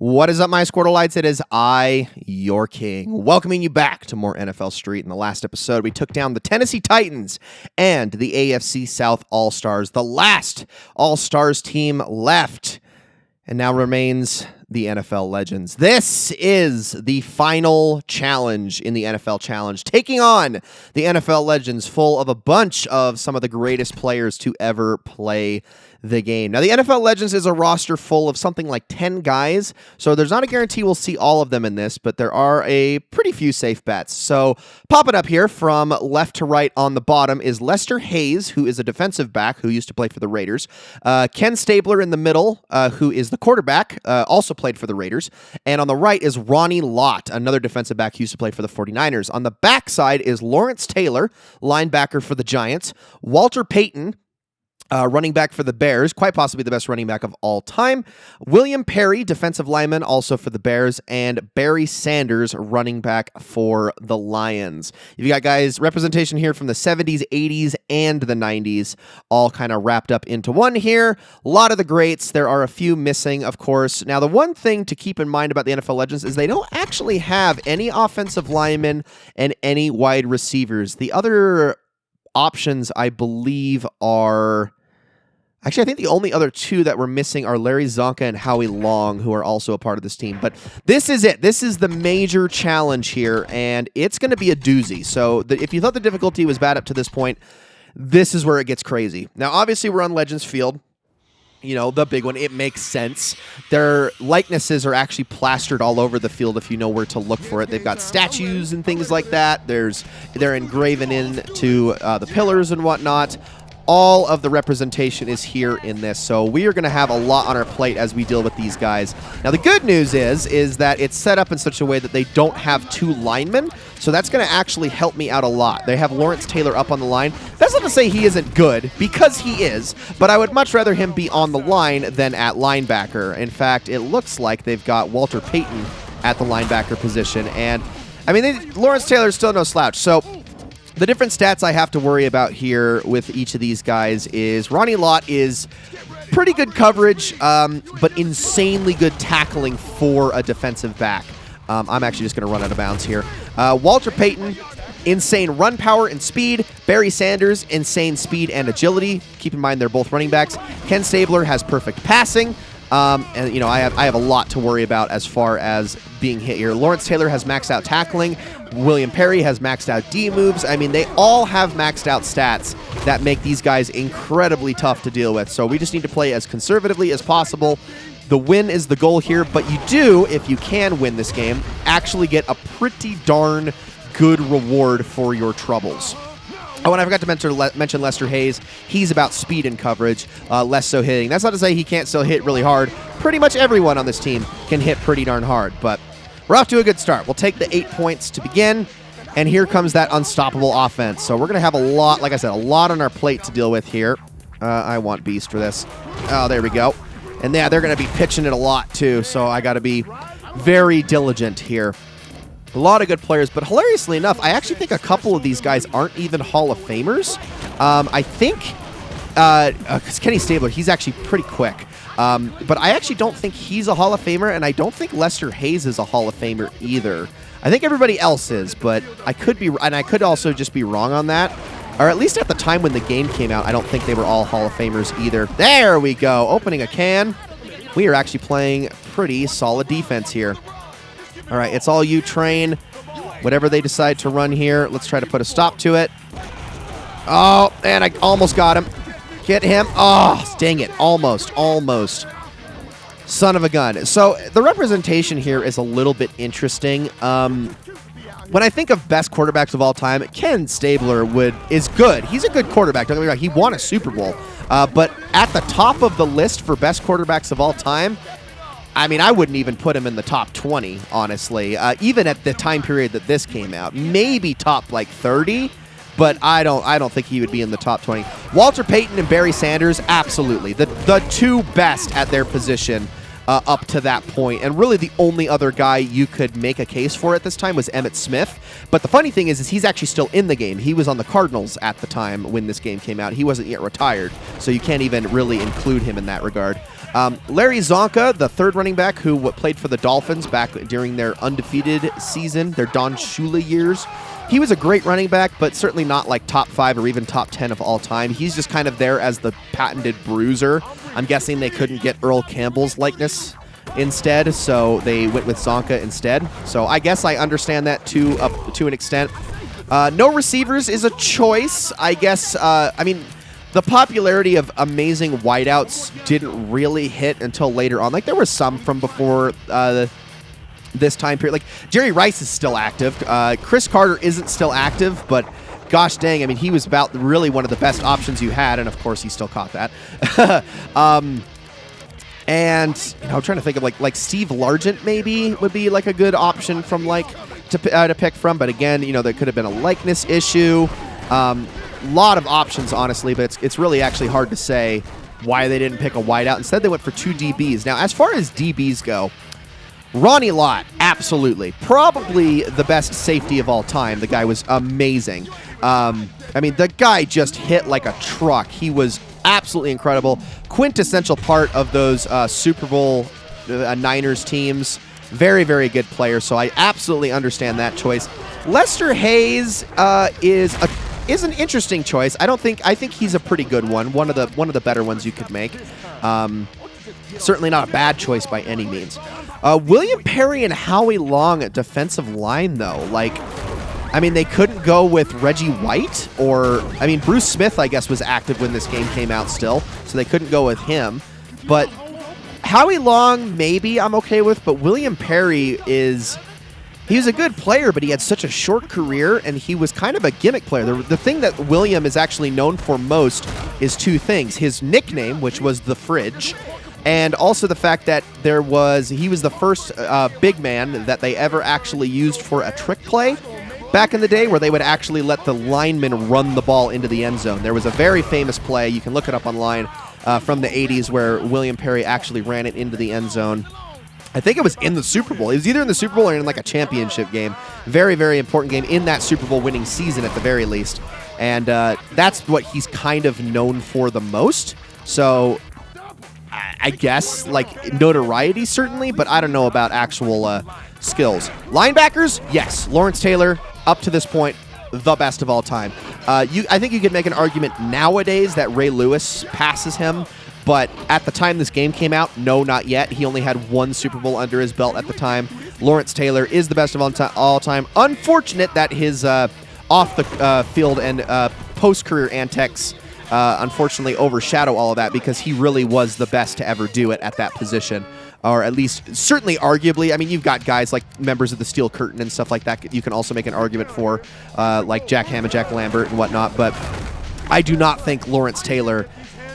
What is up, my Squirtleites? It is I, your king, welcoming you back to more NFL Street. In the last episode, we took down the Tennessee Titans and the AFC South All-Stars, the last All-Stars team left, and now remains the NFL Legends. This is the final challenge in the NFL Challenge, taking on the NFL Legends, full of a bunch of some of the greatest players to ever play the game. Now, the NFL Legends is a roster full of something like 10 guys, so there's not a guarantee we'll see all of them in this, but there are a pretty few safe bets. So pop it up here from left to right on the bottom is Lester Hayes, who is a defensive back who used to play for the Raiders. Ken Stabler in the middle, who is the quarterback, also played for the Raiders. And on the right is Ronnie Lott, another defensive back who used to play for the 49ers. On the backside is Lawrence Taylor, linebacker for the Giants. Walter Payton, running back for the Bears, quite possibly the best running back of all time. William Perry, defensive lineman, also for the Bears. And Barry Sanders, running back for the Lions. You've got guys, representation here from the 70s, 80s, and the 90s, all kind of wrapped up into one here. A lot of the greats. There are a few missing, of course. Now, the one thing to keep in mind about the NFL Legends is they don't actually have any offensive linemen and any wide receivers. The other options, I believe, are... Actually, I think the only other two that we're missing are Larry Zonka and Howie Long, who are also a part of this team. But this is it. This is the major challenge here, and it's going to be a doozy. So if you thought the difficulty was bad up to this point, this is where it gets crazy. Now, obviously, we're on Legends Field. You know, the big one. It makes sense. Their likenesses are actually plastered all over the field if you know where to look for it. They've got statues and things like that. They're engraven into the pillars and whatnot. All of the representation is here in this, so we are going to have a lot on our plate as we deal with these guys. Now, the good news is that it's set up in such a way that they don't have two linemen, so that's going to actually help me out a lot. They have Lawrence Taylor up on the line. That's not to say he isn't good, because he is, but I would much rather him be on the line than at linebacker. In fact, it looks like they've got Walter Payton at the linebacker position, and, I mean, Lawrence Taylor is still no slouch, so... The different stats I have to worry about here with each of these guys is Ronnie Lott is pretty good coverage, but insanely good tackling for a defensive back. I'm actually just going to run out of bounds here. Walter Payton, insane run power and speed. Barry Sanders, insane speed and agility. Keep in mind they're both running backs. Ken Stabler has perfect passing. And, you know, I have a lot to worry about as far as being hit here. Lawrence Taylor has maxed out tackling. William Perry has maxed out D moves. I mean, they all have maxed out stats that make these guys incredibly tough to deal with. So we just need to play as conservatively as possible. The win is the goal here, but you do, if you can win this game, actually get a pretty darn good reward for your troubles. Oh, and I forgot to mention Lester Hayes. He's about speed and coverage, less so hitting. That's not to say he can't still hit really hard. Pretty much everyone on this team can hit pretty darn hard, but we're off to a good start. We'll take the 8 points to begin, and here comes that unstoppable offense. So we're going to have a lot, like I said, a lot on our plate to deal with here. I want Beast for this. Oh, there we go. And yeah, they're going to be pitching it a lot too, so I got to be very diligent here. A lot of good players, but hilariously enough, I actually think a couple of these guys aren't even Hall of Famers. I think, because Kenny Stabler, he's actually pretty quick. But I actually don't think he's a Hall of Famer, and I don't think Lester Hayes is a Hall of Famer either. I think everybody else is, but I could be, and I could also just be wrong on that. Or at least at the time when the game came out, I don't think they were all Hall of Famers either. There we go, opening a can. We are actually playing pretty solid defense here. All right, it's all you, Train. Whatever they decide to run here, let's try to put a stop to it. Oh, and I almost got him. Get him. Oh, dang it. Almost. Son of a gun. So the representation here is a little bit interesting. When I think of best quarterbacks of all time, Ken Stabler is good. He's a good quarterback. Don't get me wrong. He won a Super Bowl. But at the top of the list for best quarterbacks of all time, I mean, I wouldn't even put him in the top 20, honestly, even at the time period that this came out. Maybe top, like, 30, but I don't think he would be in the top 20. Walter Payton and Barry Sanders, absolutely. The two best at their position up to that point. And really the only other guy you could make a case for at this time was Emmitt Smith. But the funny thing is he's actually still in the game. He was on the Cardinals at the time when this game came out. He wasn't yet retired, so you can't even really include him in that regard. Larry Zonka, the third running back who played for the Dolphins back during their undefeated season, their Don Shula years. He was a great running back, but certainly not like top 5 or even top 10 of all time. He's just kind of there as the patented bruiser. I'm guessing they couldn't get Earl Campbell's likeness instead, so they went with Zonka instead. So I guess I understand that to an extent. No receivers is a choice, I guess. I mean, the popularity of amazing wideouts didn't really hit until later on. Like, there was some from before this time period. Like, Jerry Rice is still active. Chris Carter isn't still active, but gosh dang, I mean, he was about really one of the best options you had, and of course he still caught that. And I'm trying to think of like Steve Largent maybe would be like a good option from to pick from, but again, there could have been a likeness issue. Lot of options, honestly, but it's really actually hard to say why they didn't pick a wideout. Instead, they went for 2 DBs. Now, as far as DBs go, Ronnie Lott, absolutely. Probably the best safety of all time. The guy was amazing. I mean, the guy just hit like a truck. He was absolutely incredible. Quintessential part of those Super Bowl Niners teams. Very, very good player, so I absolutely understand that choice. Lester Hayes is an interesting choice. I think he's a pretty good one. One of the better ones you could make. Certainly not a bad choice by any means. William Perry and Howie Long at defensive line, though. I mean, they couldn't go with Reggie White, or I mean, Bruce Smith, I guess, was active when this game came out still, so they couldn't go with him. But Howie Long, maybe I'm okay with, but William Perry he was a good player, but he had such a short career, and he was kind of a gimmick player. The thing that William is actually known for most is 2 things. His nickname, which was The Fridge, and also the fact that he was the first big man that they ever actually used for a trick play back in the day, where they would actually let the lineman run the ball into the end zone. There was a very famous play, you can look it up online, from the 80s, where William Perry actually ran it into the end zone. I think it was in the Super Bowl. It was either in the Super Bowl or in like a championship game. Very, very important game in that Super Bowl winning season at the very least. And that's what he's kind of known for the most. So I guess like notoriety certainly, but I don't know about actual skills. Linebackers, yes. Lawrence Taylor, up to this point, the best of all time. I think you could make an argument nowadays that Ray Lewis passes him. But at the time this game came out, no, not yet. He only had 1 Super Bowl under his belt at the time. Lawrence Taylor is the best of all time. Unfortunate that his off the field and post-career antics unfortunately overshadow all of that, because he really was the best to ever do it at that position. Or at least, certainly arguably. I mean, you've got guys like members of the Steel Curtain and stuff like that you can also make an argument for, like Jack Hammond, Jack Lambert, and whatnot. But I do not think Lawrence Taylor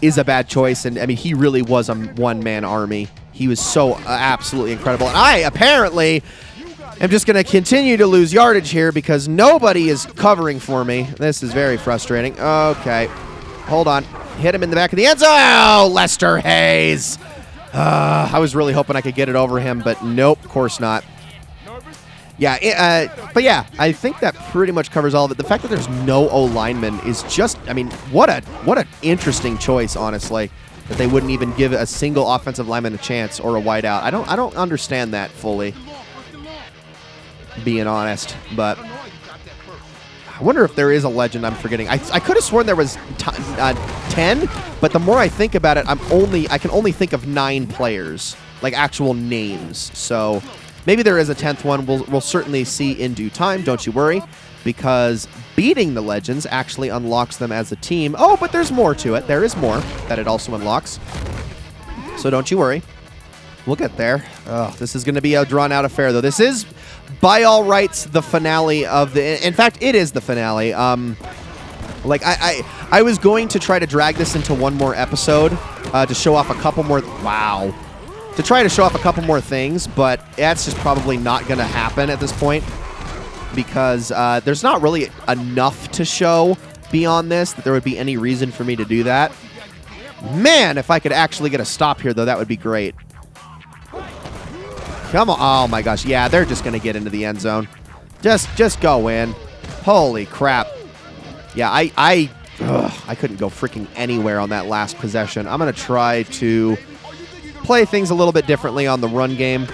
is a bad choice, and I mean, he really was a one-man army. He was so absolutely incredible. And I apparently am just going to continue to lose yardage here because nobody is covering for me. This is very frustrating. Okay, hold on. Hit him in the back of the end zone. Oh, Lester Hayes. I was really hoping I could get it over him, but nope, of course not. Yeah, but yeah, I think that pretty much covers all of it. The fact that there's no O-lineman is just, I mean, what an interesting choice, honestly, that they wouldn't even give a single offensive lineman a chance or a wideout. I don't understand that fully, being honest, but I wonder if there is a legend I'm forgetting. I could have sworn there was 10, but the more I think about it, I can only think of 9 players, like actual names, so maybe there is a 10th one. We'll certainly see in due time, don't you worry, because beating the Legends actually unlocks them as a team. Oh, but there's more to it. There is more that it also unlocks. So don't you worry. We'll get there. Oh, this is going to be a drawn-out affair, though. This is, by all rights, the finale of the... In fact, it is the finale. Like, I was going to try to drag this into one more episode to show off a couple more... Wow. To try to show off a couple more things, but that's just probably not going to happen at this point because there's not really enough to show beyond this that there would be any reason for me to do that. Man, if I could actually get a stop here, though, that would be great. Come on. Oh, my gosh. Yeah, they're just going to get into the end zone. Just go in. Holy crap. Yeah, I couldn't go freaking anywhere on that last possession. I'm going to try to... play things a little bit differently on the run game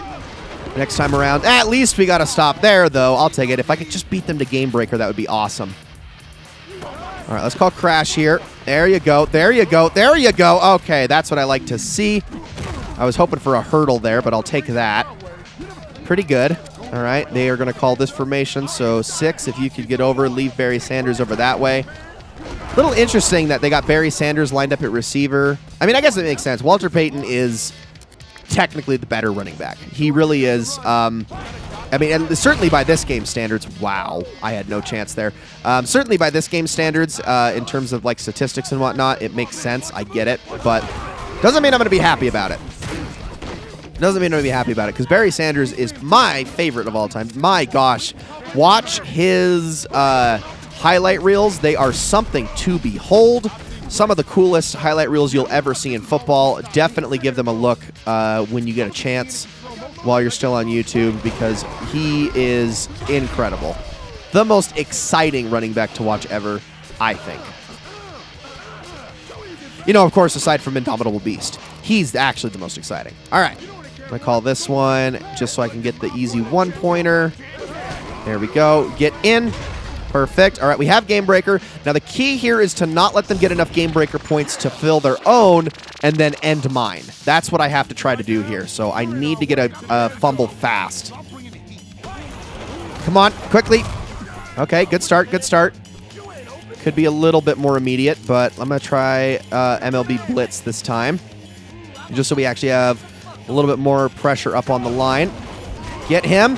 next time around. At least we got to stop there, though. I'll take it. If I could just beat them to Game Breaker, that would be awesome. All right, let's call Crash here. There you go. There you go. There you go. Okay, that's what I like to see. I was hoping for a hurdle there, but I'll take that. Pretty good. All right, they are going to call this formation. So 6, if you could get over, leave Barry Sanders over that way. Little interesting that they got Barry Sanders lined up at receiver. I mean, I guess it makes sense. Walter Payton is technically the better running back. He really is. I mean, and certainly by this game standards, wow, I had no chance there. Certainly by this game standards, in terms of like statistics and whatnot, it makes sense. I get it, but doesn't mean I'm going to be happy about it. Doesn't mean I'm going to be happy about it, because Barry Sanders is my favorite of all time. My gosh, watch his highlight reels. They are something to behold. Some of the coolest highlight reels you'll ever see in football. Definitely give them a look when you get a chance while you're still on YouTube, because he is incredible. The most exciting running back to watch ever, I think. You know, of course, aside from Indomitable Beast, he's actually the most exciting. All right, I'm going to call this one just so I can get the easy one-pointer. There we go. Get in. Perfect. All right, we have Game Breaker. Now, the key here is to not let them get enough Game Breaker points to fill their own and then end mine. That's what I have to try to do here. So I need to get a fumble fast. Come on, quickly. Okay, good start, good start. Could be a little bit more immediate, but I'm going to try MLB Blitz this time, just so we actually have a little bit more pressure up on the line. Get him.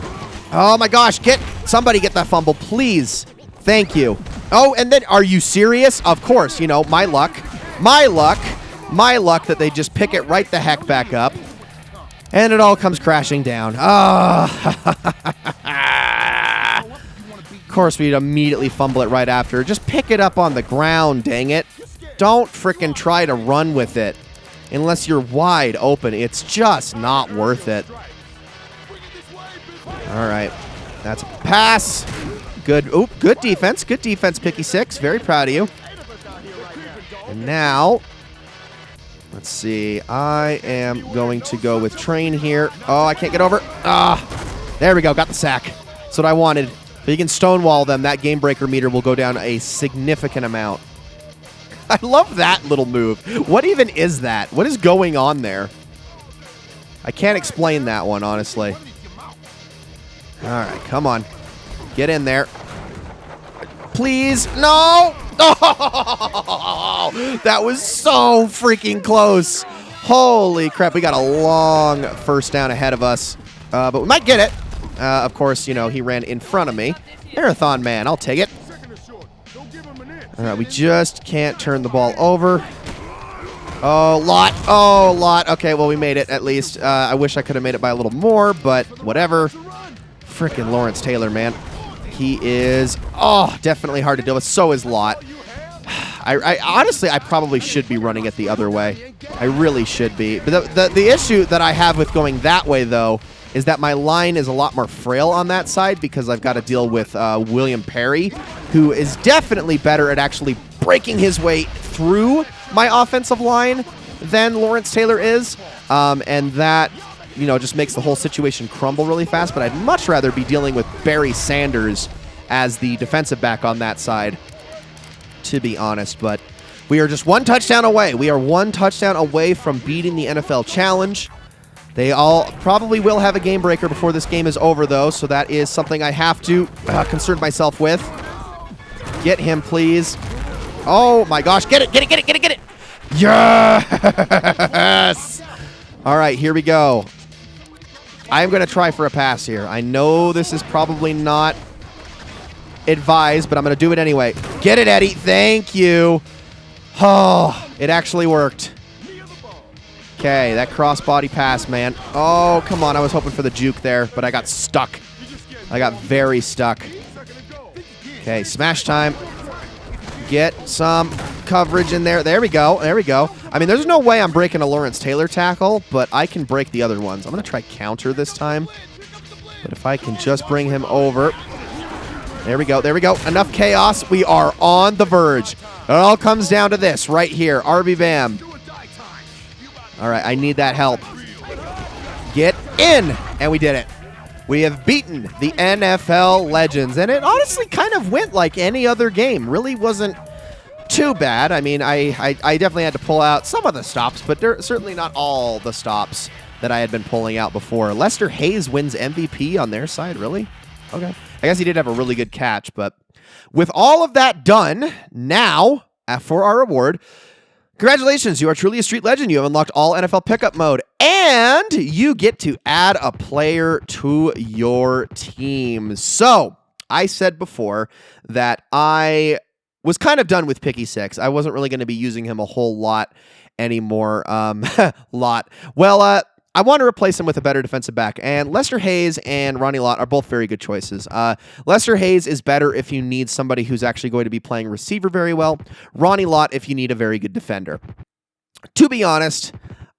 Oh, my gosh. Somebody get that fumble, please. Thank you. Oh, and then, are you serious? Of course, you know, my luck that they just pick it right the heck back up, and it all comes crashing down. Of course, we'd immediately fumble it right after. Just pick it up on the ground, dang it. Don't frickin' try to run with it unless you're wide open. It's just not worth it. All right, that's a pass. Good. Oop, good defense. Good defense, Picky Six. Very proud of you. And now, let's see. I am going to go with Train here. Oh, I can't get over. There we go. Got the sack. That's what I wanted. If you can stonewall them, that Game Breaker meter will go down a significant amount. I love that little move. What even is that? What is going on there? I can't explain that one, honestly. All right, come on. Get in there. Please. No. Oh, that was so freaking close. Holy crap. We got a long first down ahead of us, but we might get it. Of course, you know, he ran in front of me. Marathon Man, I'll take it. All right, we just can't turn the ball over. Oh, lot. Oh, lot. Okay, well, we made it at least. I wish I could have made it by a little more, but whatever. Frickin' Lawrence Taylor, man. He is, definitely hard to deal with. So is Lot. I honestly, I probably should be running it the other way. I really should be. But the issue that I have with going that way, though, is that my line is a lot more frail on that side because I've got to deal with William Perry, who is definitely better at actually breaking his way through my offensive line than Lawrence Taylor is. And that, you know, just makes the whole situation crumble really fast. But I'd much rather be dealing with Barry Sanders as the defensive back on that side, to be honest. But we are just one touchdown away. We are one touchdown away from beating the NFL Challenge. They all probably will have a game breaker before this game is over, though, so that is something I have to concern myself with. Get him, please. Oh, my gosh. Get it, get it, get it, get it, get it. Yes! All right, here we go. I'm going to try for a pass here. I know this is probably not advised, but I'm going to do it anyway. Get it, Eddie. Thank you. Oh, it actually worked. Okay, that cross-body pass, man. Oh, come on. I was hoping for the juke there, but I got stuck. I got very stuck. Okay, smash time. Get some coverage in there. There we go. There we go. I mean, there's no way I'm breaking a Lawrence Taylor tackle, but I can break the other ones. I'm going to try counter this time. But if I can just bring him over. There we go. There we go. Enough chaos. We are on the verge. It all comes down to this right here. RB Bam. All right, I need that help. get in, and we did it. We have beaten the NFL Legends, and it honestly kind of went like any other game. Really wasn't too bad. I mean, I definitely had to pull out some of the stops, but they're certainly not all the stops that I had been pulling out before. Lester Hayes wins MVP on their side, really? Okay. I guess he did have a really good catch, but with all of that done, now, for our reward, congratulations, you are truly a street legend. You have unlocked all NFL pickup mode, and you get to add a player to your team. So, I said before that I was kind of done with Picky Six. I wasn't really going to be using him a whole lot anymore. Well, I want to replace him with a better defensive back, and Lester Hayes and Ronnie Lott are both very good choices. Lester Hayes is better if you need somebody who's actually going to be playing receiver very well. Ronnie Lott if you need a very good defender. To be honest,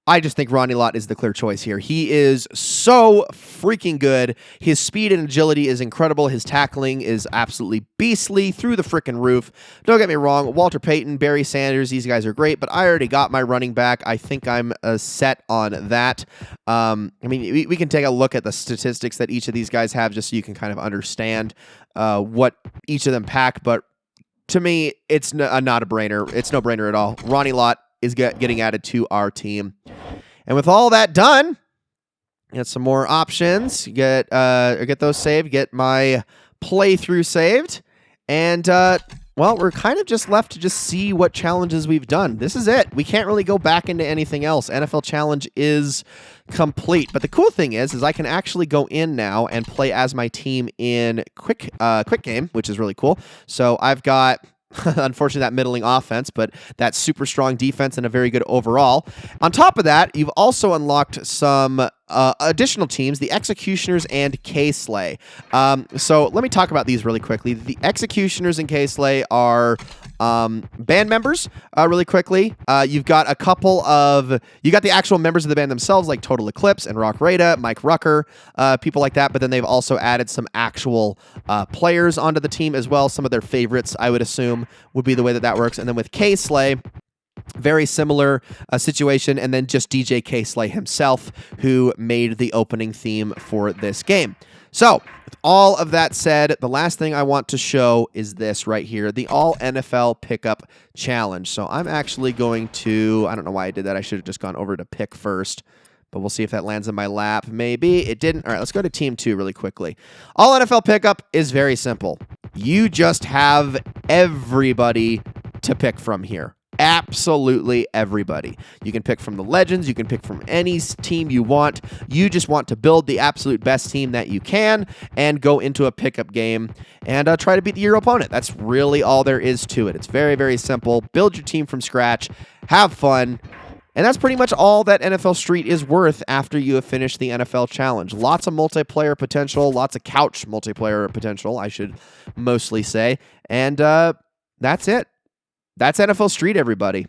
I just think Ronnie Lott is the clear choice here. He is so freaking good. His speed and agility is incredible. His tackling is absolutely beastly through the freaking roof. Don't get me wrong, Walter Payton, Barry Sanders, these guys are great, but I already got my running back. I think I'm set on that. I mean, we can take a look at the statistics that each of these guys have just so you can kind of understand what each of them pack, but to me, it's not a brainer. It's no brainer at all. Ronnie Lott is getting added to our team. And with all that done, get some more options. Get those saved. Get my playthrough saved. And, well, we're kind of just left to just see what challenges we've done. This is it. We can't really go back into anything else. NFL Challenge is complete. But the cool thing is I can actually go in now and play as my team in quick game, which is really cool. So I've got unfortunately, that middling offense, but that super strong defense and a very good overall. On top of that, you've also unlocked some additional teams, the Executioners and K-Slay. So let me talk about these really quickly. The Executioners and K-Slay are band members really quickly. You've got a couple of, you got the actual members of the band themselves, like Total Eclipse and Rock Rada, Mike Rucker, people like that, but then they've also added some actual players onto the team as well. Some of their favorites, I would assume, would be the way that that works. And then with K-Slay, very similar situation, and then just DJ K-Slay himself, who made the opening theme for this game. So, with all of that said, the last thing I want to show is this right here, the All NFL Pickup Challenge. So I'm actually going to, I don't know why I did that. I should have just gone over to pick first, but we'll see if that lands in my lap. Maybe it didn't. All right, let's go to Team 2 really quickly. All NFL Pickup is very simple. You just have everybody to pick from here. Absolutely everybody. You can pick from the Legends. You can pick from any team you want. You just want to build the absolute best team that you can and go into a pickup game and try to beat your opponent. That's really all there is to it. It's very, very simple. Build your team from scratch. Have fun. And that's pretty much all that NFL Street is worth after you have finished the NFL Challenge. Lots of multiplayer potential, lots of couch multiplayer potential, I should mostly say. And that's it. That's NFL Street, everybody.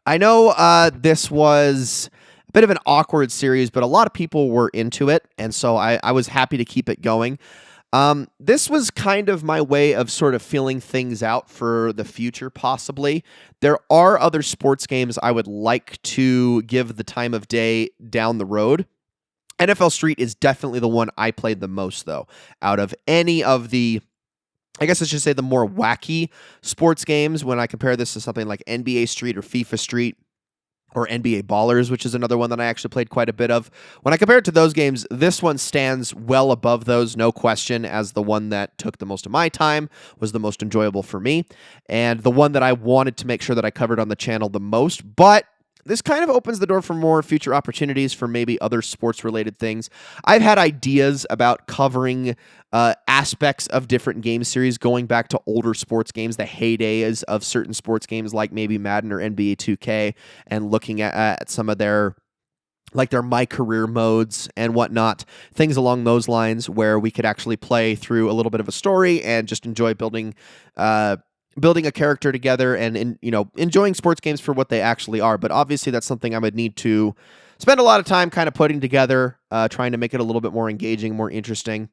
I know this was a bit of an awkward series, but a lot of people were into it, and so I was happy to keep it going. This was kind of my way of sort of feeling things out for the future, possibly. There are other sports games I would like to give the time of day down the road. NFL Street is definitely the one I played the most, though, out of any of the, I guess I should say, the more wacky sports games when I compare this to something like NBA Street or FIFA Street or NBA Ballers, which is another one that I actually played quite a bit of. When I compare it to those games, this one stands well above those, no question, as the one that took the most of my time, was the most enjoyable for me, and the one that I wanted to make sure that I covered on the channel the most. But this kind of opens the door for more future opportunities for maybe other sports-related things. I've had ideas about covering aspects of different game series, going back to older sports games, the heydays of certain sports games like maybe Madden or NBA 2K, and looking at some of their, like their My Career modes and whatnot, things along those lines where we could actually play through a little bit of a story and just enjoy building a character together and enjoying sports games for what they actually are. But obviously that's something I would need to spend a lot of time kind of putting together, trying to make it a little bit more engaging, more interesting,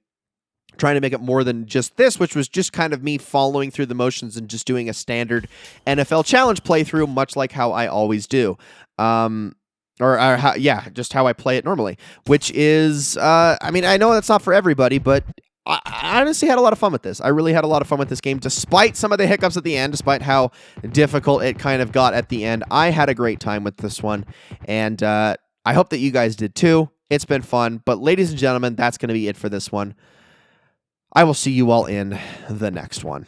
trying to make it more than just this, which was just kind of me following through the motions and just doing a standard NFL Challenge playthrough, much like how I always do. or how, yeah, just how I play it normally, which is, I mean, I know that's not for everybody, but I honestly had a lot of fun with this. I really had a lot of fun with this game, despite some of the hiccups at the end, despite how difficult it kind of got at the end. I had a great time with this one, and I hope that you guys did too. It's been fun, but ladies and gentlemen, that's going to be it for this one. I will see you all in the next one.